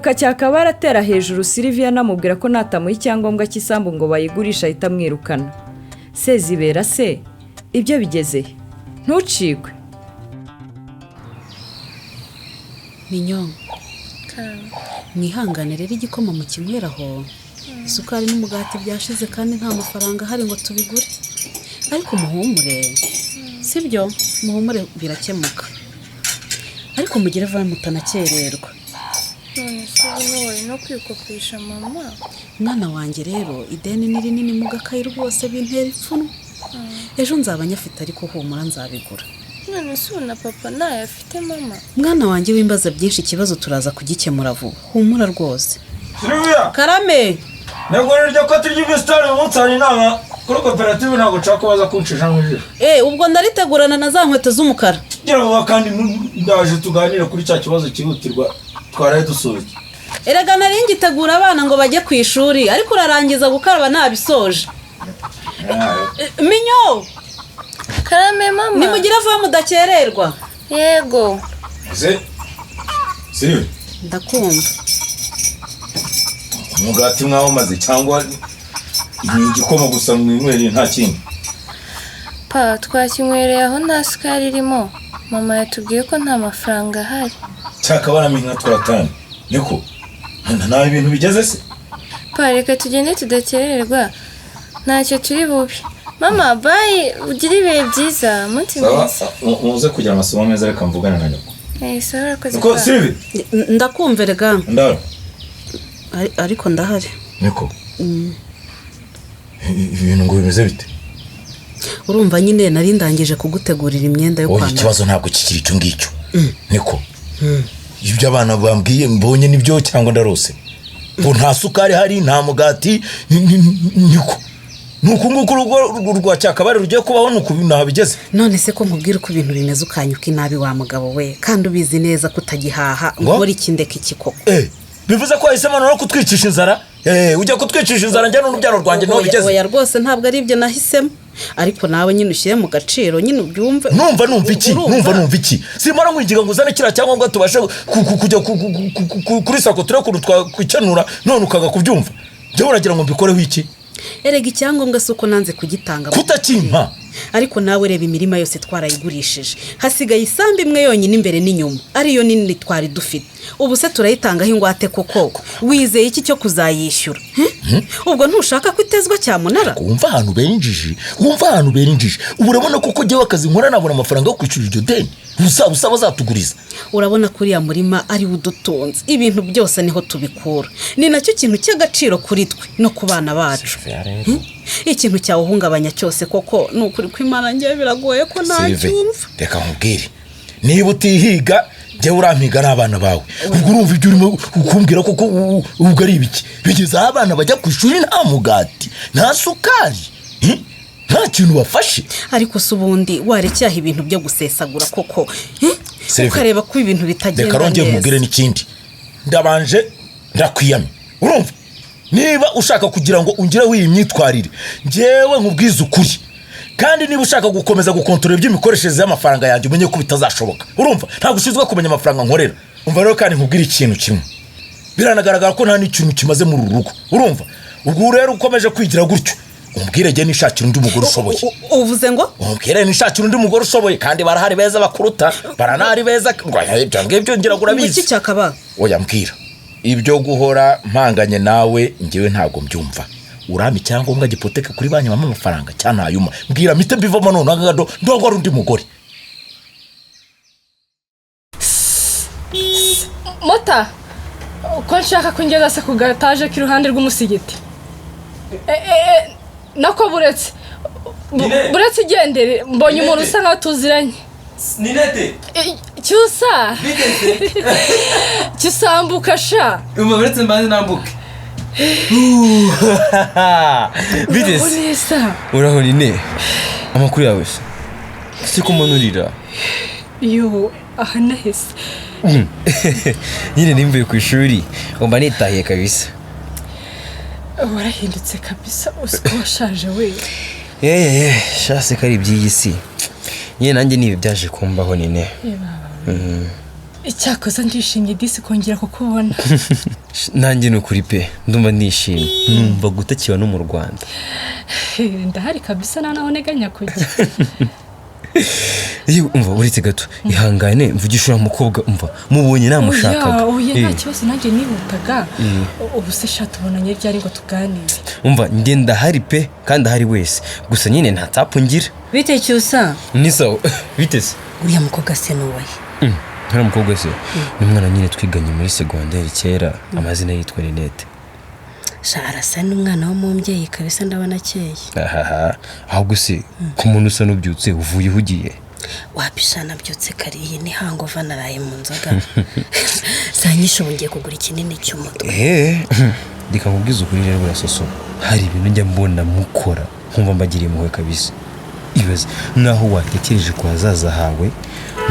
aheruka cyakaba aratera hejuru Sylvia namubwira ko natamuha icyangombwa cy'isambu ngo bayigurisha ahita amwirukana. Sezibera se ibyo bigeze ntucikwe. Minyo mwihangane rero igikoma mu kinyweraho. Isukari n'umugati byashize kandi nta mafaranga hari ngo tubigure. Ariko muhumure sibyo, muhumure birakemuka. Ariko mugire vuba mutanakererwa. None se wowe no kwikopesha mama? Mwana wanjye rero ideni ni rinini mu gakayi rwose bintera ipfunwe. Ejo nzabanyafite ariko humura nzabigura. None se na papa naye afite mama? Mwana wanjye wimbaza byinshi ikibazo turaza kugikemura vuba. Humura rwose. Sylvia Karame. Nagore ryo ko turya ibistari umutsani nama kuri koperative ntago nshaka baza kuncisha nk'ijoro. Ubwo ndaritegurana na za nkweto z'umukara. Gira vuba kandi ndaje tuganira kuri cya kibazo kihutirwa twaraye dusoje. Erega nari ngitegura abana ngo bajye ku ishuri ariko urarangiza gukaraba nabisoje. Minyo Karame mama. Nimugira vuba mudakererwa. Yego. Sylvia Ndakumva. Umugati mwaho maze cyangwa ni igikoma gusa mwinywere nta kindi. Pa twakinywereye aho nta sukari irimo. Mama yatubwiye ko nta mafaranga ahari. Cyakabara minka twatanye. Niko nta ibintu bigeze se. Pa reka tugende tudakererwa. Ntacyo turi bubi. Mama bye ugira ibihe byiza. Munsi mwiza. Muze kugira amasomo meza reka mvugana na nyoko. Sawa koze. Niko Sylvia Ndakumva rega. Ndaro. Ariko ndahari. Niko. Ibintu ngo bimeze bite? Urumva nyine nari ndangije kugutegurira imyenda yo kwambara. Ikibazo ntabwo kikiri cyo ngicyo. Niko. Ibyo abana bambwiye mbonye nibyo cyangwa ndarose. Ngo nta sukari hari nta mugati niko. Nuko nguko rwa cyakabare rugiye kubaho nuko bigeze. None se ko nkubwira uko ibintu bimeze ukanyuka inabi wa mugabo we kandi ubizi neza kutagihaha ngo ikindeke ikikoko. Bivuze ko wahisemo no kutwicisha inzara? Ujya kutwicisha inzara njye n'urubyaro rwanjye no bigeze. Oya rwose ntabwo ari ibyo nahisemo. Ariko nawe nyine ushyire mu gaciro nyine ubyumve. Numva iki? Simara nkwigiga ngo uzane kira cyangwa ngo tubashe kujya kuri sako turakuru twakwikenura none ukaga kubyumva. Je uragira ngo mbikoreho iki? Erega icyangombwa suko nanze kugitanga. Kutakimpa. Ariko nawe reba imirima yose twarayigurishije. Hasigaye isambu imwe yonyine imbere n'inyuma. Ariyo nini twari dufite. Ubu se turayitangaho ingwate koko. Wizeye iki cyo kuzayishyura? Ubwo ntushaka kwitezwa cyamunara? Wumva ahantu berinjije. Ubu urabona koko giye wakazi nkora nabona amafaranga yo kwishyura iryo deni. Usaba zatuguriza. Urabona kuri ya murima ari udutonze. Ibintu byose niho tubikura. Ni nacyo kintu cy'agaciro kuri twe no ku bana bacu. Ikintu cyawuhungabanya cyose koko nukuri kw'Imana ngiye biragoye ko nacyumva. Reka nkubwire. Niba utihiga je urampiga n'abana bawe. Ubwo urumva ibyo urimo ukumbwira koko ubwo ari ibiki. Bigeze abana bajya ku ishuri nta mugati, nta sukari. Nta kintu bafashe. Ariko subundi warecyaha ibintu byo gusesagura koko. Ukareba ko ibintu bitagenda neza. Reka ronge nkubwire n'ikindi. Ndabanje ndakwiyame. Urumva? Niba ushaka kugira ngo ungire w'imyitwarire, njewe nkubwiza ukuri. Kandi niba ushaka gukomeza gukontorora iby'imikoreshereze y'amafaranga yanjye umenye ko bitazashoboka. Urumva? Ntabwo ushizwe kumenya amafaranga nkorera. Umva rero kandi nkubwire ikintu kimwe. Biranagaragara ko nta n'ikintu kimaze mu rurugo. Urumva? Ubwo rero ukomeje kwigira gutyo. Umbwire je nishakira undi mugore ushoboye. Uvuze ngo? Umbwire nishakira undi mugore ushoboye kandi barahari beza bakuruta. Baranari beza. Ibyo ngira gurabizi. Iki cyakaba? Oya mbwira. Ibyo guhora mpanganye nawe ngewe ntago mbyumva. Urami cyangombwa gipoteke kuri banki mama amafaranga cyanayuma. Mbwira mite mbivamo none ngado ndongo rundi mugore. Mota. Ko nshaka kungeza se ku gataje k'iruhande rw'umusigiti. Nako buretse igendere mbonye umuntu usa nkaho tuziranye. Ninete Cyusa bigeze Cyusambuka sha buretse mbanze nambuke bigeze uraho Nine amakuru yawe se kumunurira yo aha nahise nyine nimvuye ku ishuri umba nitahiye kabisa. Warahindutse kabisa usiko washaje we. Shase kari by'iyisi nyine nanjye nibi byaje kumbaho Nine. icyakoze ndishimye disi kongera kukubona. nanjye ni ukuri pe ndumva nishimye numva gutakiba no mu Rwanda. Ndahari kabisa naho neganya kujya. Iyo umva uretse gato ihangane mvugisha umukobwa umva mubonye namushakaga. Oya nta kibazo nanjye nihutaga. Ubu se shatu bonanye ryari ngo tuganire. Umva njye ndahari pe kandi ahari wese gusa nyine nta tapu ngira. Bite Cyusa? Ni sawa bitese. Uriya mukobwa se nuwahe? Ntara mukobwa se ni umwana nyine twiganye muri secondaire kera amazina yitwa Renette. Arasa n'umwana wo mu mbyeyi kabisa ndabona akeye. Ahubwo se ku muntu usa n'ubyutse uvuye uhugiye. Wapishana byutse kariye ni hangova naraye mu nzoga. Sanyisho ngiye kugura ikinini cy'umutwe. Ndika nkubwiza ukuri rero burasoso hari ibintu njya mbona mukora nkumva mbagiriye muwe kabisa. Ibaze naho watekereje ko hazaza hawe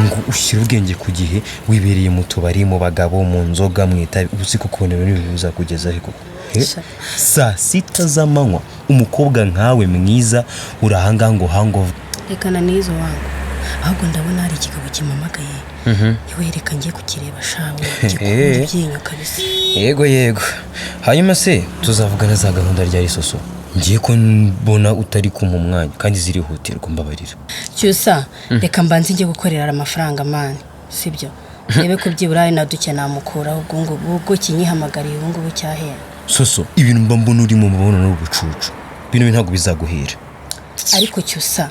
ngo ushyire ubwenge ku gihe wibereye mu tubari mu bagabo mu nzoga mwita uzi ko kubona ibintu bizakugeza ariko saa 6 z'amanywa umukobwa nkawe mwiza urahanga ngo hangover. Reka na nizo wangu ahubwo ndabona hari ikigabo kimamagaye. Yewe reka ngiye kukireba shawe gikunda byinyo kabisa. Yego hanyuma se tuzavugana za gahunda rya isoso ngiye ko mbona utari kumpa umwanya kandi zirihutirwa mbabarira. Cyusa reka mbanze ngiye gukorera amafaranga mani sibyo rebe ko byibura na duke namukura ubwo kinyihamagariye ubu ngubu cyahera. Soso ibintu mba mbona uri mu mabona n'ubucucu bino ntabwo bizaguhira. Ariko Cyusa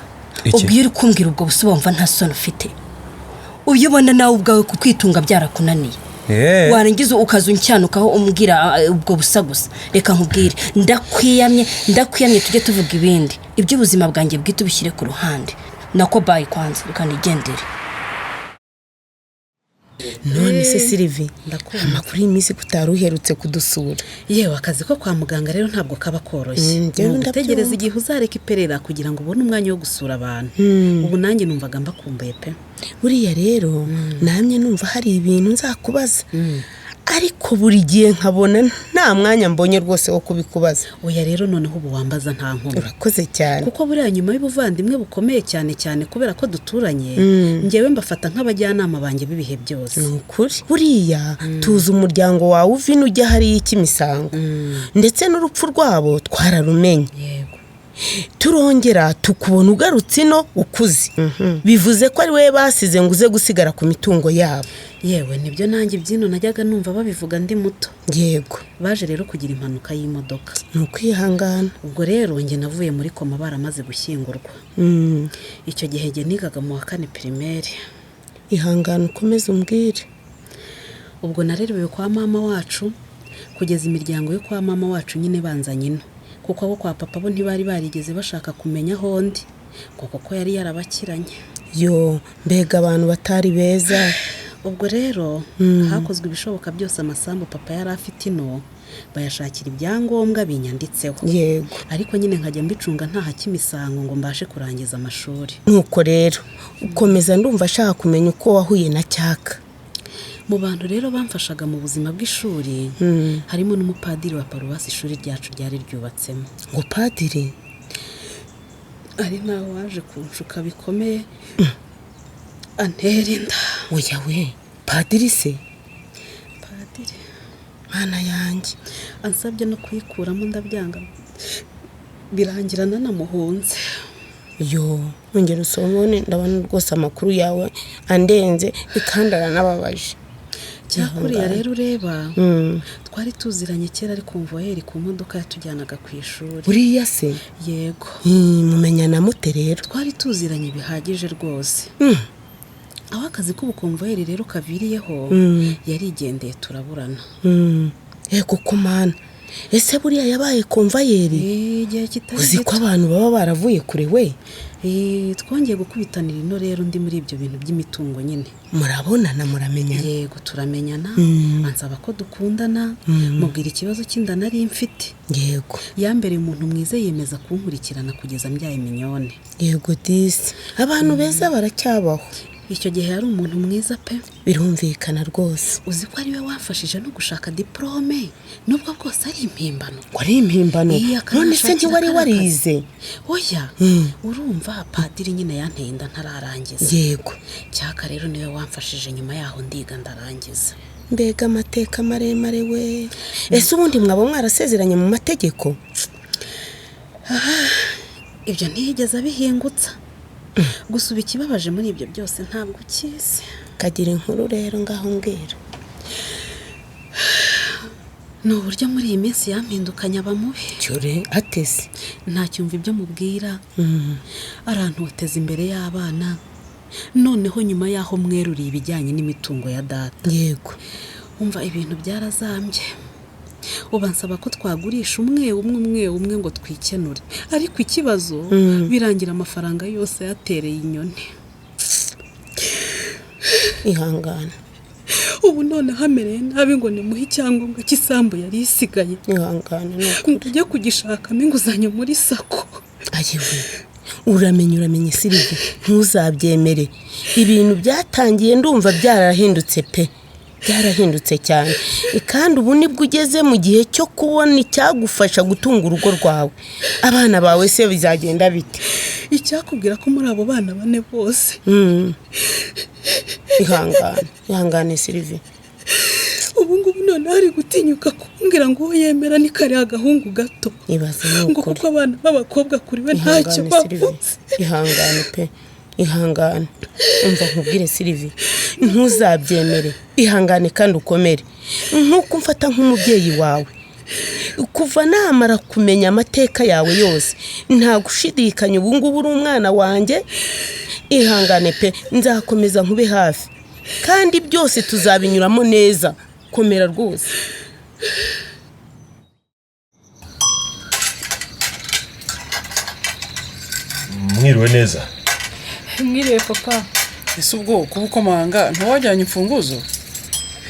ubwo uri kumbwira ubwo busubomva nta soni ufite uyibona nawe ubwawe kukwitunga byarakunaniye. Warangiza ukazuncyananukaho umbwira ubwo busa gusa. Reka nkubwire ndakwiyamye tujye tuvuga ibindi iby'ubuzima bwanjye bwite ubishyire ku ruhande nako bayi kwanza ukanigendere. None se Sylvie amakuru y'iminsi kutaruherutse kudusura. Yewe akazi ko kwa muganga rero ntabwo kaba koroshye. Ndategereza igihe uzareka iperera kugira ngo ubone umwanya wo gusura abantu. Ubu nanjye numvaga mbakumbuye pe. Buriya rero namye numva hari ibintu nzakubaza ariko buri gihe nkabona nta mwanya mbonye rwose wo kubikubaza. Oya rero noneho ubu wambaza nta nkuru. Urakoze cyane kuko buriya nyuma y'ubuvandimwe bukomeye cyane kubera ko duturanye njyewe mbafata nk'abajyanama banjye bibihe byose. Ukuri buriya tuzi umuryango wawe uvino ujya hari y'ikimisango ndetse n'urupfu rwabo twararumenye. Yego turongera tukubona ugarutse no ukuze bivuze ko ari we basize ngo uze gusigara ku mitungo yabo. Yewe nibyo nanjye byino najyaga numva babivuga ndi muto. Yego baje rero kugira impanuka y'imodoka. Nukwihangana. Ubwo rero nge navuye muri koma baramaze gushyingurwa. Icyo gihe nge nigaga mu wa 4 primaire. Ihangana ukomeze umbwire. Ubwo narerewe kwa mama wacu kugeza imiryango yo kwa mama wacu nyine banzanye ino kuko abo kwa papa bo ntibari barigeze bashaka kumenya aho ndi kuko yari yarabakiranye. Yo mbega abantu batari beza. Ubwo rero hakozwe ibishoboka byose amasambu papa yari afite ino bayashakira ibyangombwa binyanditseho. Yego ariko nyine nkajya mbicunga nta hakimisango ngo mbashe kurangiza amashuri. Nuko rero ukomeza ndumva ashaka kumenya uko wahuye na Cyaka. Mu bantu rero bamfashaga mu buzima bw'ishuri harimo n'umupadiri wa paruwasi ishuri ryacu ryari ryubatsemo. Ngo padiri ari nawe waje kunshuka bikomeye antera inda. Oya we padiri se? Padiri mana yanjye ansabye no kuyikuramo ndabyanga birangira nanamuhunze. Yo ongera usomone ndabona rwose amakuru yawe andenze ikandara nababaje. Cyakuriya rero ureba twari tuziranye kera ariko mvoyeri ku modoka yatujyanaga ku ishuri. Buriya se? Yego mumenyana mute rero? Twari tuziranye bihagije rwose. Aho akazi k'ubukomvoyeri rero kaviriyeho yarigendeye turaburana. Yego kumana ese buriya yabaye komvayeri? Uzi ko abantu baba baravuye kure we? Twongeye gukubitanira ino rero ndi muri ibyo bintu by'imitungo nyine. Murabonana muramenyana? Yego turamenyana. Ansaba ko dukundana mubwira ikibazo cy'inda nari mfite. Yego yambere umuntu mwize yemeza kunkurikirana kugeza mbyaye minyone. Yego disi abantu beza baracyabaho. icyo gihe yari umuntu mwiza pe. birumvikana rwose. uzi ko ariwe wamfashije no gushaka diplome nubwo bwose ari impimbano. wari impimbano? none se ntiwari warize? oya urumva padiri nyine yanteye inda ntararangiza. yego. cyaka rero niwe wamfashije nyuma yaho ndiga ndarangiza. mbega amateka maremare we. ese ubundi mwaba mwarasezeranye mu mategeko? ibyo ntiyigeze abihingutsa. gusa ubu ikibabaje muri ibyo byose ntabwo ukizi. kagira inkuru rero ngaho mbwira. ni uburyo muri iyi minsi yampindukanye aba mubi. cyore atese? ntacyumva ibyo mubwira. arantoteza imbere y'abana. noneho nyuma y'aho mweruriye ibijyanye n'imitungo ya data. yego. umva ibintu byarazambye. uba nsaba ko twagurisha umwe ngo twikenure. ariko ikibazo birangira amafaranga yose yatereye inyoni. ihangane. ubu none hamereye nabi ngo nimuhe icyangombwa cy'isambu yari isigaye. ihangane ngo ujye kugishakamo inguzanyo muri sako. ayiwe uramenye Sylvie, ntuzabyemere. ibintu byatangiye ndumva byarahindutse pe. byarahindutse cyane. kandi ubu nibwo ugeze mu gihe cyo kubona icyagufasha gutunga urugo rwawe. abana bawe se bizagenda bite? icyakubwira ko muri abo bana bane bose. ihangane Sylvie. ubu ngubu none hari gutinyuka kumbwira ngo uwo yemera ni kare agahungu gato. ibaze ngo kuko abana b'abakobwa kuri we ntacyo bavuze. ihangane pe. ihangane. umva nkubwire Sylvie, ntuzabyemere. ihangane kandi ukomere nk'uko mfata nk'umubyeyi wawe. kuva namara kumenya amateka yawe yose nta gushidikanya ubu ngubu uri umwana wanjye. ihangane pe, nzakomeza nkube hafi kandi byose tuzabinyuramo neza. komera rwose. mwiriwe neza. mwiriwe papa. ese ubwo kuba ukomanga ntiwajyanye imfunguzo?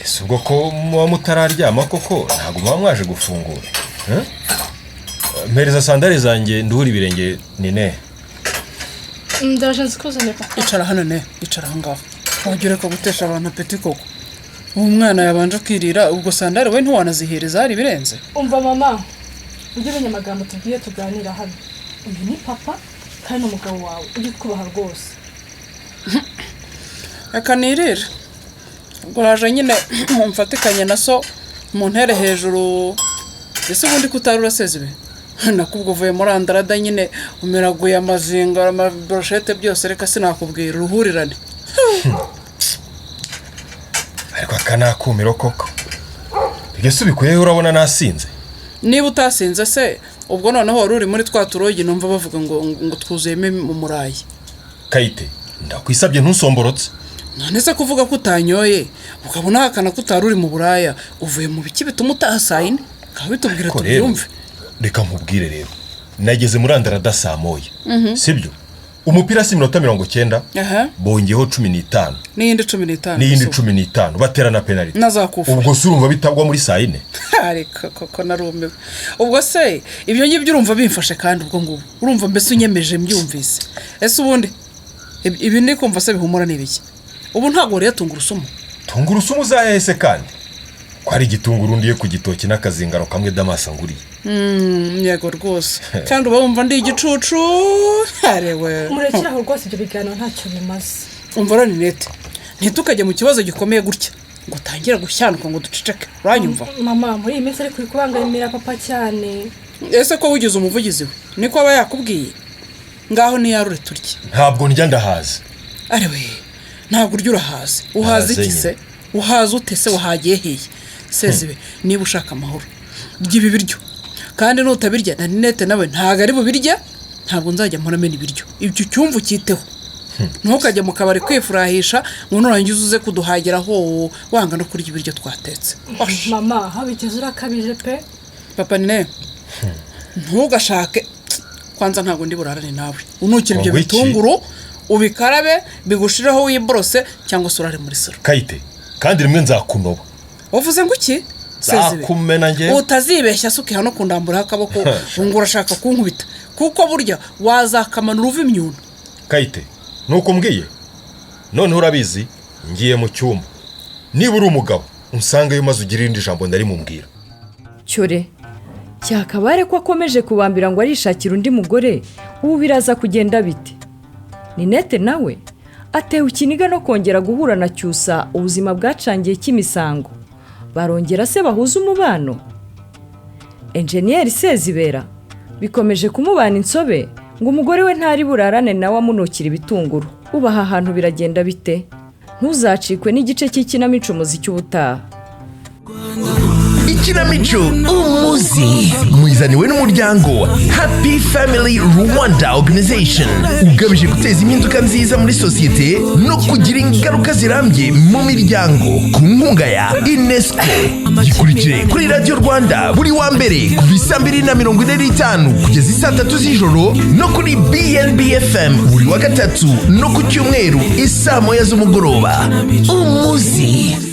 ese ubwo ko muba mutararyama koko ntabwo muba mwaje gufungura? mpereza sandari zanjye nduhura ibirenge nine. ndaje nzikuzane papa. icara hano ne, icara aho ngaho. wajya ureka gutesha abantu apeti koko. uwo mwana yabanje kwirira ubwo sandari we ntiwanazihereza hari ibirenze. umva mama, ujye umenya amagambo tubwiye tuganira hano. uyu ni papa kandi n'umugabo wawe ujye kubaha rwose. reka nirira. ubwo haje nyine mfatikanye na so mu ntere hejuru. ese ubundi kutari uraseze ibi nakubwo uvuye muri andarada nyine umeraguye amazinga amabroshete byose. reka sinakubwira uruhurirane. ariko aka nakumiro koko. bigese ubikuye urabona nasinze. niba utasinze se ubwo noneho wari uri muri twa turogi numva bavuga ngo twuzuyemo mu murayi. Kayite ndakwisabye ntusomborotse. none se kuvuga ko utanyoye ukabona hakana ko utari uri mu buraya uvuye mu biki bituma utahasayine kaba bitubwira tubyumve. reka nkubwire rero nageze muri andarada saa moya. sibyo umupira si 90. bongeyeho 15 n'iyindi 15 n'iyindi 15 baterana penalty. nazakufa ubwo se urumva bitabwa muri saa 4. ariko koko narumewe. ubwo se ibyo ngibyo urumva bimfashe kandi ubwo ngubu urumva mbese unyemeje mbyumvise. ese ubundi ibi ndi kumva se bihumura n'ibiki? ubu ntabwo rero tungurusumu. tungurusumu zahese kandi ko ari igitunguru ndiye ku gitoki n'akazingaro kamwe damasa nguriye. yego rwose. kandi uba wumva ndi igicucu. arewe murekeraho rwose ibyo biganiro ntacyo bimaze. umva rero Ninete, ntitukajye mu kibazo gikomeye gutya ngo utangira gushyanuka ngo duceceke. uranyumva mama? muri iyi minsi ari kubangamira papa cyane. ese ko wigize umuvugizi we niko aba yakubwiye? ngaho niyarure turye. ntabwo ndya ndahaze. arewe ntabwo urya urahaze. uhaze iki se? uhaze ute se? wahagiye hehe? sezibe niba ushaka amahoro rya ibi biryo kandi nutabirya na Ninete nawe ntago ari bubirya. ntabwo nzajya mporamena ibiryo. ibyo cyumva ukiteho. ntukajye mu kabari kwifurahisha ngo nurangiza uze kuduhageraho wanga no kurya ibiryo twatetse. mama habigeze urakabije pe. papa Nine ntugashake kwanza ntabwo ndi burarane nawe. unukira ibyo bitunguru ubikarabe bigushiraho wiborose cyangwa se urare muri salo. Kayite kandi rimwe nzakunoba. uvuze ngo iki? zakumena nge utazibeshya suke hano kundamburaho akaboko ngo urashaka kunkubita kuko burya wazakamanura uva imyuna. Kayite nuko mbwiye noneho urabizi ngiye mu cyumba niba uri umugabo unsangeyo maze ugire irindi jambo ndari mubwira. cyore cyakabare ko akomeje kubambira ngo arishakira undi mugore ubu biraza kugenda bite? Ninete nawe atewe ikiniga no kongera guhura na Cyusa ubuzima bwacangiye cy'imisango, barongera se bahuza umubano? Enjeniyeri Sezibera bikomeje kumubana insobe ngo umugore we ntari burarane nawe amunukira ibitunguru. Ubaha ahantu biragenda bite? Ntuzacikwe n'igice cy'ikinamico umuziki ubutaha. Ikinamico umuzi mwizaniwe n'umuryango Happy Family Rwanda Organization ugamije guteza impinduka nziza muri sosiyete no kugira ingaruka zirambye mu miryango ku nkunga ya UNESCO. Gikurikire kuri Radio Rwanda buri wa mbere kuva 2:45 kugeza 3 z'ijoro no kuri BNB FM buri wa gatatu no ku cyumweru 1:00 z'umugoroba. Umuzi.